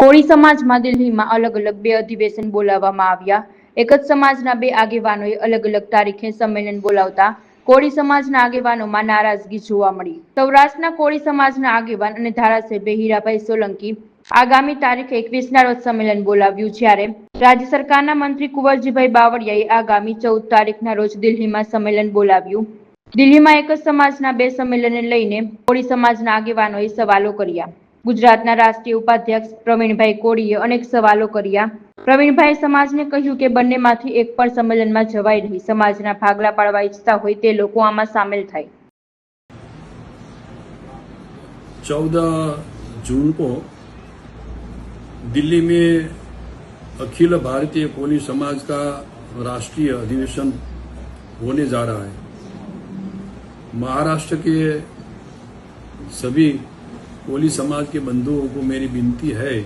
કોળી સમાજમાં દિલ્હીમાં અલગ અલગ બે અધિવેશન બોલાવવામાં આવ્યા। એક જ સમાજના બે આગેવાનોએ અલગ અલગ તારીખે સંમેલન બોલાવતા કોળી સમાજના આગેવાનોમાં નારાજગી જોવા મળી। સૌરાષ્ટ્રના કોળી સમાજના આગેવાન અને ધારાસભ્ય હીરાભાઈ સોલંકી આગામી તારીખ 21ના રોજ સંમેલન બોલાવ્યું, જ્યારે રાજ્ય સરકારના મંત્રી કુંવરજીભાઈ બાવળિયાએ આગામી 14 તારીખના રોજ દિલ્હીમાં સંમેલન બોલાવ્યું। દિલ્હીમાં એક જ સમાજના બે સંમેલનને લઈને કોળી સમાજના આગેવાનોએ સવાલો કર્યા। ગુજરાતના રાષ્ટ્રીય ઉપાધ્યક્ષ પ્રવીણભાઈ કોળીએ અનેક સવાલો કર્યા। પ્રવીણભાઈ સમાજને કહ્યું કે બંનેમાંથી એક પણ સંમેલનમાં જવાય નહીં। સમાજના ભાગલા પાડવા ઈચ્છતા હોય તે લોકો આમાં સામેલ થાય। 14 जून को दिल्ली में अखिल भारतीय कोली समाज का राष्ट्रीय अधिवेशन होने जा रहा है। महाराष्ट्र के सभी कोली समाज के बंधुओं को मेरी विनती है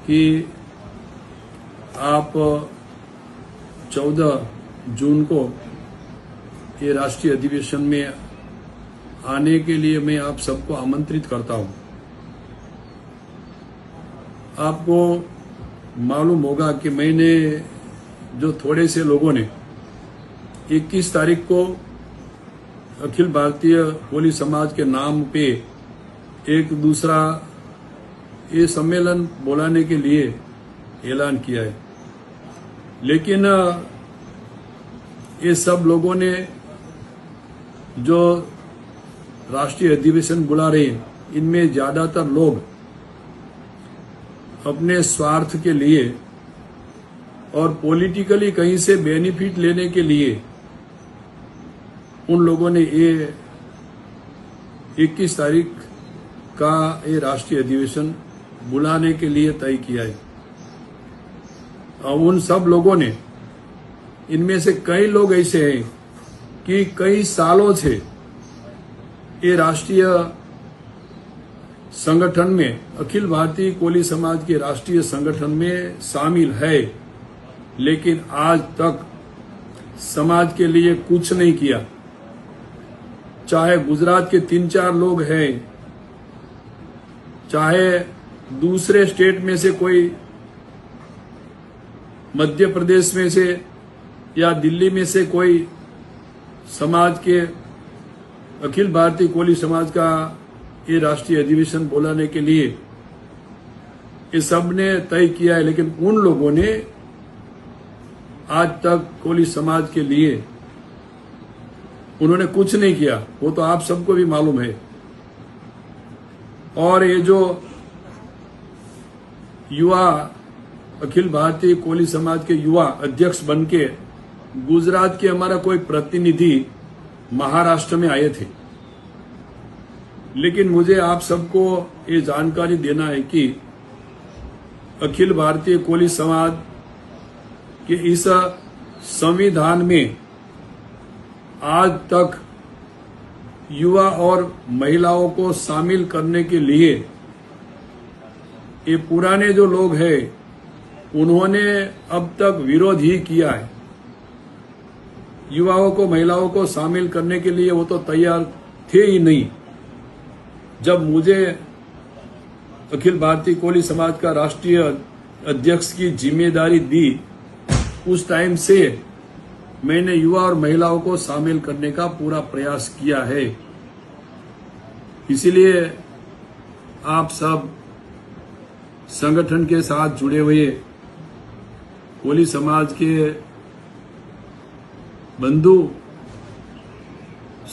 कि आप 14 जून को ये राष्ट्रीय अधिवेशन में आने के लिए मैं आप सबको आमंत्रित करता हूं। आपको मालूम होगा कि मैंने जो थोड़े से लोगों ने 21 तारीख को अखिल भारतीय कोली समाज के नाम पे एक दूसरा ये सम्मेलन बुलाने के लिए ऐलान किया है, लेकिन ये सब लोगों ने जो राष्ट्रीय अधिवेशन बुला रहे हैं, इनमें ज्यादातर लोग अपने स्वार्थ के लिए और पॉलिटिकली कहीं से बेनिफिट लेने के लिए उन लोगों ने ये 21 तारीख का ये राष्ट्रीय अधिवेशन बुलाने के लिए तय किया है। और उन सब लोगों ने, इनमें से कई लोग ऐसे हैं कि कई सालों से ये राष्ट्रीय संगठन में, अखिल भारतीय कोली समाज के राष्ट्रीय संगठन में शामिल है, लेकिन आज तक समाज के लिए कुछ नहीं किया। चाहे गुजरात के 3-4 लोग हैं, चाहे दूसरे स्टेट में से कोई, मध्य प्रदेश में से या दिल्ली में से कोई समाज के अखिल भारतीय कोली समाज का ये राष्ट्रीय अधिवेशन बुलाने के लिए ये सब ने तय किया है, लेकिन उन लोगों ने आज तक कोली समाज के लिए उन्होंने कुछ नहीं किया। वो तो आप सबको भी मालूम है। और ये जो युवा अखिल भारतीय कोली समाज के युवा अध्यक्ष बनके गुजरात के हमारा कोई प्रतिनिधि महाराष्ट्र में आए थे, लेकिन मुझे आप सबको ये जानकारी देना है कि अखिल भारतीय कोली समाज के इस संविधान में आज तक युवा और महिलाओं को शामिल करने के लिए ये पुराने जो लोग हैं उन्होंने अब तक विरोध ही किया है। युवाओं को, महिलाओं को शामिल करने के लिए वो तो तैयार थे ही नहीं। जब मुझे अखिल भारतीय कोली समाज का राष्ट्रीय अध्यक्ष की जिम्मेदारी दी, उस टाइम से मैंने युवा और महिलाओं को शामिल करने का पूरा प्रयास किया है। इसीलिए आप सब संगठन के साथ जुड़े हुए कोली समाज के बंधु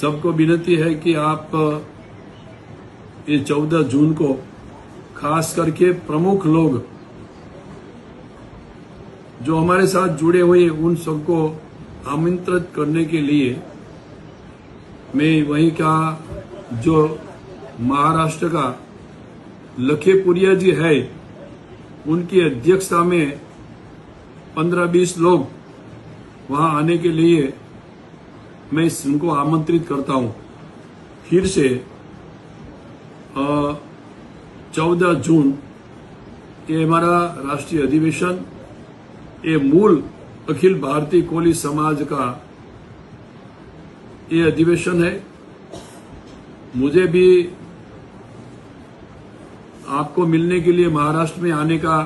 सबको विनती है कि आप ये 14 जून को खास करके प्रमुख लोग जो हमारे साथ जुड़े हुए उन सबको आमंत्रित करने के लिए मैं वहीं का जो महाराष्ट्र का लखेपुरिया जी है उनकी अध्यक्षता में 15-20 लोग वहां आने के लिए मैं उनको आमंत्रित करता हूं। फिर से 14 जून ये हमारा राष्ट्रीय अधिवेशन, ये मूल अखिल भारतीय कोली समाज का ये अधिवेशन है। मुझे भी आपको मिलने के लिए महाराष्ट्र में आने का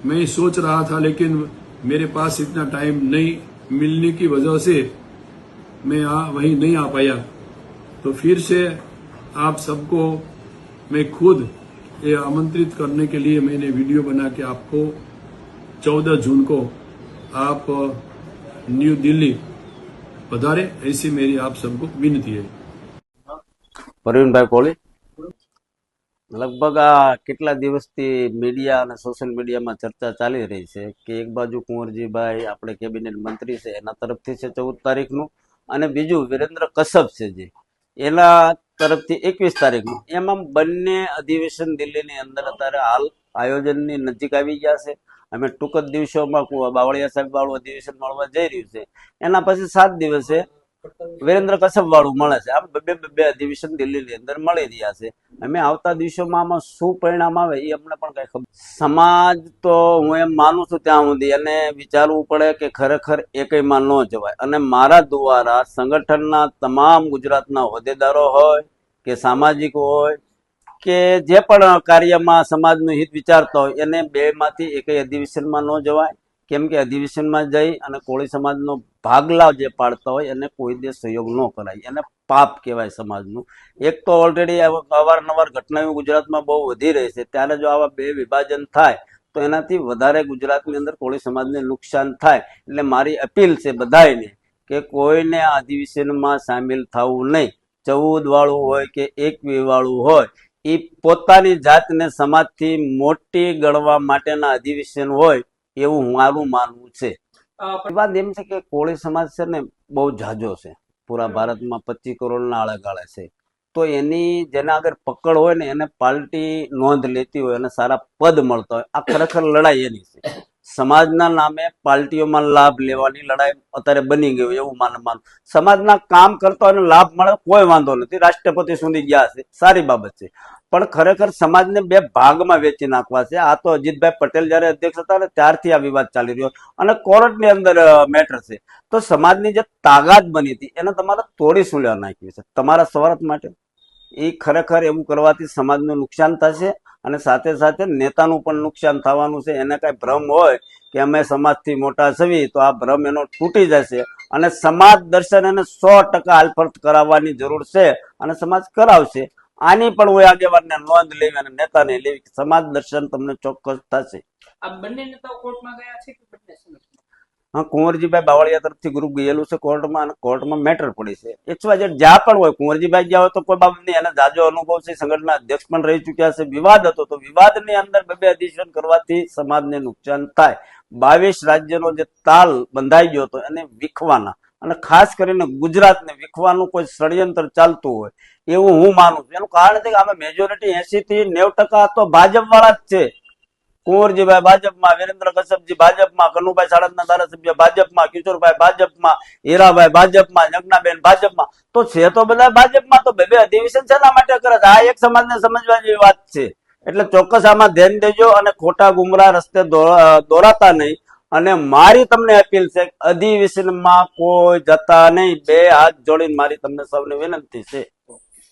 मैं सोच रहा था, लेकिन मेरे पास इतना टाइम नहीं मिलने की वजह से मैं वहीं नहीं आ पाया। तो फिर से आप सबको मैं खुद ये आमंत्रित करने के लिए मैंने वीडियो बना के आपको 14 जून को आप न्यू दिल्ली पधारे, ऐसी मेरी आप सबको विनती है। પ્રવીણભાઈ કોળી લગભગ આ કેટલા દિવસથી મીડિયા અને સોશિયલ મીડિયામાં ચર્ચા ચાલી રહી છે કે એક બાજુ કુંવરજીભાઈ આપણે કેબિનેટ મંત્રી છે એના તરફથી છે 14 તારીખનું, અને બીજું વિરેન્દ્ર કશ્યપ છે જે એના તરફથી 21 તારીખનું. એમાં બંને અધિવેશન દિલ્હીની અંદર અત્યારે હાલ આયોજનની નજીક આવી ગયા છે. અમે ટૂંક જ દિવસોમાં બાવળિયા સાહેબ વાળું અધિવેશન મળવા જઈ રહ્યું છે. એના પછી 7 દિવસે વિરેન્દ્ર કશ્યપ વાળું મળે છે. આમ બે અધિવેશન દિલ્હીની અંદર મળી રહ્યા છે. અમે આવતા દિવસોમાં આમાં શું પરિણામ આવે એ અમને પણ કઈ ખબર. સમાજ તો હું એમ માનું છું ત્યાં સુધી એને વિચારવું પડે કે ખરેખર એકયમાં ન જવાય, અને મારા દ્વારા સંગઠનના તમામ ગુજરાતના હોદ્દેદારો હોય કે સામાજિક હોય કે જે પણ કાર્યમાં સમાજનું હિત વિચારતા હોય એને બેમાંથી એકય અધિવેશનમાં ન જવાય. કેમ કે અધિવેશનમાં જઈ અને કોળી સમાજનો ભાગલા જે પાડતા હોય એને કોઈ દે સહયોગ ન કરાય, એને પાપ કહેવાય સમાજનું. એક તો ઓલરેડી અવારનવાર ઘટનાઓ ગુજરાતમાં બહુ વધી રહી છે, ત્યારે જો આવા બે વિભાજન થાય તો એનાથી વધારે ગુજરાતની અંદર કોળી સમાજને નુકસાન થાય. એટલે મારી અપીલ છે બધાને કે કોઈને આ અધિવેશનમાં સામેલ થવું નહીં. 14 વાળું હોય કે 21 વાળું હોય, એ પોતાની જાતને સમાજથી મોટી ગણવા માટેના અધિવેશન હોય એવું મારું માનવું છે. વાત એમ છે કે કોળી સમાજ છે ને બહુ ઝાઝો છે, પૂરા ભારતમાં 25 કરોડના આળેગાળે છે. તો એની જેના આગળ પકડ હોય ને એને પાર્ટી નોંધ લેતી હોય અને સારા પદ મળતા હોય. આ ખરેખર લડાઈ એની છે. સમાજના નામે પાર્ટીઓમાં લાભ લેવાની લડાઈ અત્યારે બની ગઈ એવું માનું. સમાજના કામ કરતા હોય લાભ મળે કોઈ વાંધો નથી, રાષ્ટ્રપતિ સુધી ગયા છે, સારી બાબત છે. પણ ખરેખર સમાજને બે ભાગમાં વેચી નાખવા છે. આ તો અજીતભાઈ પટેલ જયારે અધ્યક્ષ હતા ને ત્યારથી આ વિવાદ ચાલી રહ્યો અને કોર્ટની અંદર મેટર છે. તો સમાજની જે તાકાત બની હતી એને તમારે તોડી શું લેવા નાખી છે તમારા સ્વાર્થ માટે. એ ખરેખર એવું કરવાથી સમાજનું નુકસાન થશે અને સાથે સાથે નેતાનું પણ નુકસાન થવાનું છે. એને કઈ ભ્રમ હોય કે અમે સમાજથી મોટા છવી તો આ ભ્રમ એનો તૂટી જશે અને સમાજ દર્શન એને 100% આલફર્ટ કરાવવાની જરૂર છે અને સમાજ કરાવશે. આની પણ હું આગેવાનને નોંધ લેવી અને નેતાને લેવી, સમાજ દર્શન તમને ચોક્કસ થશે. આ બંને નેતાઓ કોર્ટમાં ગયા છે કે બંને સંગઠન? હા, કુંવરજીભાઈ બાવળિયા તરફથી ગ્રુપ ગયેલું છે કોર્ટમાં અને કોર્ટમાં મેટર પડી છે. XYZ જ્યાં પણ હોય, કુંવરજીભાઈ ગયા હોય તો કોઈ બાબત નહીં, એને જાજો અનુભવ છે, સંગઠનના અધ્યક્ષ પણ રહી ચુક્યા છે. વિવાદ હતો તો વિવાદની અંદર બે અધિવેશન કરવાથી સમાજને નુકસાન થાય. 22 રાજ્યનો જે તાલ બંધાઈ ગયો હતો એને વીખવાના અને ખાસ કરીને ગુજરાતને વીખવાનું કોઈ ષડયંત્ર ચાલતું હોય એવું હું માનું છું. એનું કારણ છે કે આમાં મેજોરિટી 80 થી 90% તો ભાજપ વાળા જ છે. કુંવરજીભાઈ ભાજપમાં, વિરેન્દ્ર કશ્યપજી ભાજપમાં, કનુભાઈ સાળંગના ધારાસભ્ય ભાજપમાં, કિશોરભાઈ ભાજપમાં, હીરાભાઈ ભાજપમાં, જગનાબેન ભાજપમાં. તો છે તો બધા ભાજપમાં. તો બે અધિવેશન શેના માટે કરે છે? આ એક સમાજને સમજવા જેવી વાત છે. એટલે ચોક્કસ આમાં ધ્યાન દેજો અને ખોટા ગુમરાહ રસ્તે દોરાતા નહીં. અને મારી તમને અપીલ છે અધિવેશનમાં કોઈ જતા નહીં. બે હાથ જોડીને મારી તમને સૌને વિનંતી છે.